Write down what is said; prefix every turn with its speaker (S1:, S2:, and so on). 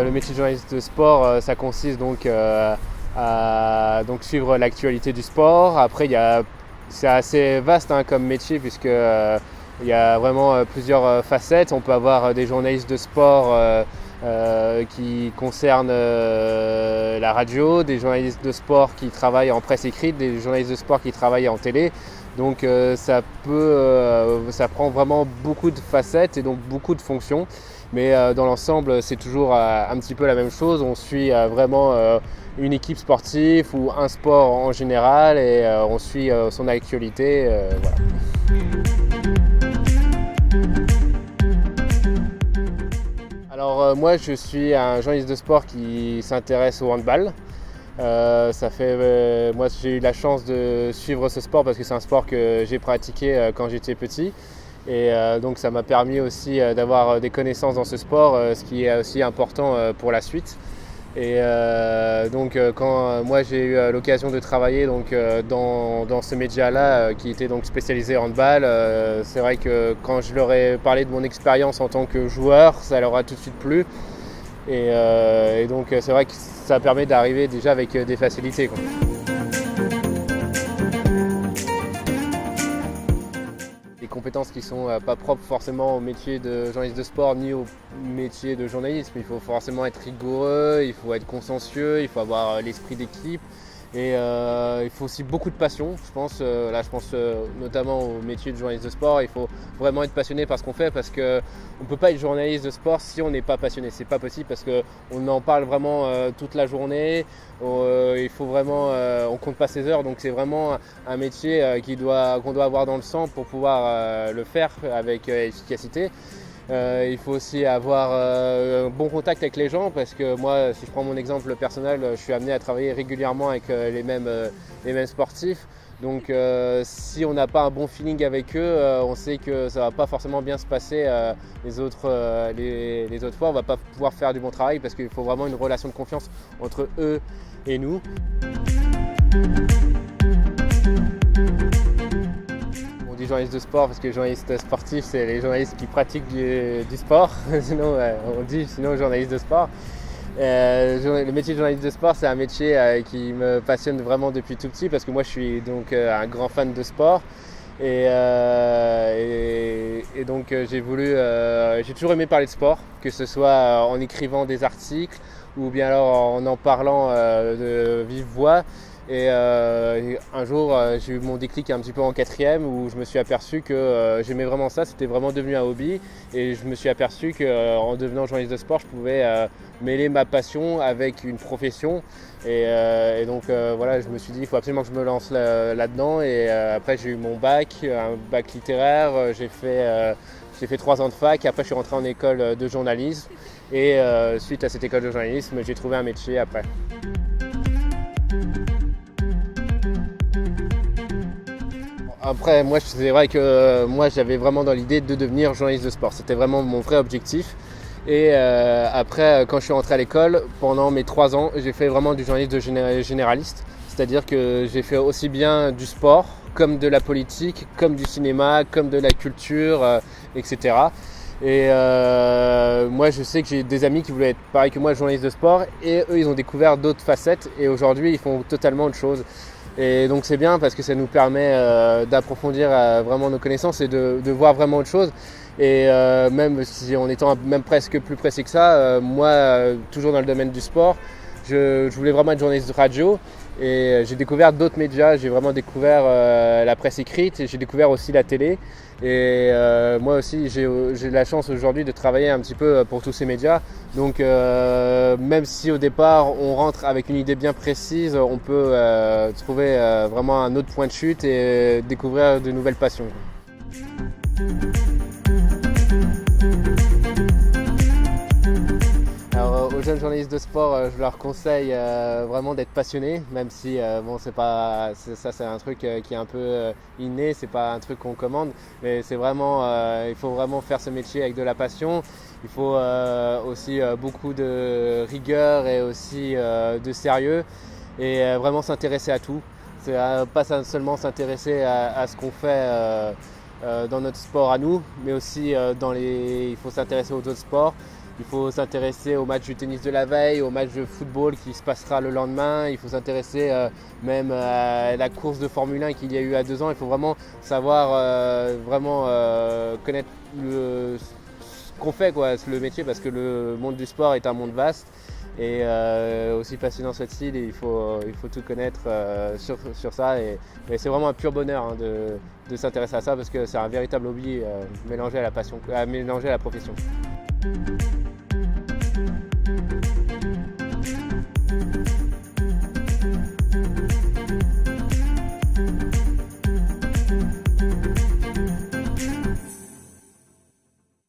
S1: le métier de journaliste de sport, ça consiste donc à suivre l'actualité du sport. Après, c'est assez vaste comme métier puisque il y a vraiment plusieurs facettes. On peut avoir des journalistes de sport qui concernent la radio, des journalistes de sport qui travaillent en presse écrite, des journalistes de sport qui travaillent en télé. Donc ça prend vraiment beaucoup de facettes et donc beaucoup de fonctions. Mais dans l'ensemble, c'est toujours un petit peu la même chose. On suit vraiment une équipe sportive ou un sport en général et on suit son actualité. Voilà. Alors moi, je suis un journaliste de sport qui s'intéresse au handball. Moi, j'ai eu la chance de suivre ce sport parce que c'est un sport que j'ai pratiqué quand j'étais petit. Et donc ça m'a permis aussi d'avoir des connaissances dans ce sport, ce qui est aussi important pour la suite. Et donc quand moi j'ai eu l'occasion de travailler dans ce média-là qui était donc spécialisé en handball, c'est vrai que quand je leur ai parlé de mon expérience en tant que joueur, ça leur a tout de suite plu. Et donc c'est vrai que ça permet d'arriver déjà avec des facilités, quoi. Des compétences qui ne sont pas propres forcément au métier de journaliste de sport ni au métier de journalisme. Il faut forcément être rigoureux, il faut être consciencieux, il faut avoir l'esprit d'équipe et il faut aussi beaucoup de passion. Je pense notamment au métier de journaliste de sport. Il faut vraiment être passionné par ce qu'on fait parce qu'on ne peut pas être journaliste de sport si on n'est pas passionné. C'est pas possible parce qu'on en parle vraiment toute la journée. Il faut vraiment, on compte pas ses heures, donc c'est vraiment un métier qu'on doit avoir dans le sang pour pouvoir le faire avec efficacité. Il faut aussi avoir un bon contact avec les gens parce que moi, si je prends mon exemple personnel, je suis amené à travailler régulièrement avec les mêmes sportifs. Donc si on n'a pas un bon feeling avec eux, on sait que ça ne va pas forcément bien se passer les autres fois. On ne va pas pouvoir faire du bon travail parce qu'il faut vraiment une relation de confiance entre eux et nous. On dit journaliste de sport parce que les journalistes sportifs, c'est les journalistes qui pratiquent du sport. Sinon, on dit journaliste de sport. Le métier de journaliste de sport, c'est un métier qui me passionne vraiment depuis tout petit parce que moi, je suis donc un grand fan de sport. Et donc j'ai toujours aimé parler de sport, que ce soit en écrivant des articles ou bien alors en parlant de vive voix. Et un jour, j'ai eu mon déclic un petit peu en quatrième où je me suis aperçu que j'aimais vraiment ça, c'était vraiment devenu un hobby. Et je me suis aperçu qu'en devenant journaliste de sport, je pouvais mêler ma passion avec une profession. Et donc voilà, je me suis dit, il faut absolument que je me lance là-dedans. Et après, j'ai eu mon bac, un bac littéraire, j'ai fait 3 ans de fac. Après, je suis rentré en école de journalisme. Et suite à cette école de journalisme, j'ai trouvé un métier après. Après, moi, c'est vrai que moi, j'avais vraiment dans l'idée de devenir journaliste de sport. C'était vraiment mon vrai objectif. Et après, quand je suis rentré à l'école, pendant mes 3 ans, j'ai fait vraiment du journalisme généraliste. C'est-à-dire que j'ai fait aussi bien du sport, comme de la politique, comme du cinéma, comme de la culture, etc. Et moi, je sais que j'ai des amis qui voulaient être pareil que moi, journalistes de sport. Et eux, ils ont découvert d'autres facettes. Et aujourd'hui, ils font totalement autre chose. Et donc c'est bien parce que ça nous permet d'approfondir vraiment nos connaissances et de voir vraiment autre chose. Et même si en étant même presque plus précis que ça, moi, toujours dans le domaine du sport, je voulais vraiment être journaliste de radio. Et j'ai découvert d'autres médias, j'ai vraiment découvert la presse écrite et j'ai découvert aussi la télé. Et moi aussi, j'ai la chance aujourd'hui de travailler un petit peu pour tous ces médias. Donc même si au départ on rentre avec une idée bien précise, on peut trouver vraiment un autre point de chute et découvrir de nouvelles passions. Alors, aux jeunes journalistes de sport, je leur conseille vraiment d'être passionnés, même si c'est un truc qui est un peu inné, c'est pas un truc qu'on commande, mais c'est vraiment, il faut vraiment faire ce métier avec de la passion. Il faut aussi beaucoup de rigueur et aussi de sérieux et vraiment s'intéresser à tout. C'est pas seulement s'intéresser à ce qu'on fait dans notre sport à nous, mais aussi il faut s'intéresser aux autres sports. Il faut s'intéresser au match du tennis de la veille, au match de football qui se passera le lendemain. Il faut s'intéresser même à la course de Formule 1 qu'il y a eu à 2 ans. Il faut vraiment savoir connaître ce qu'on fait, quoi, le métier, parce que le monde du sport est un monde vaste. Et aussi passionnant soit-il, il faut tout connaître sur ça. Et c'est vraiment un pur bonheur hein, de s'intéresser à ça, parce que c'est un véritable hobby mélangé à la passion, mélangé à la profession.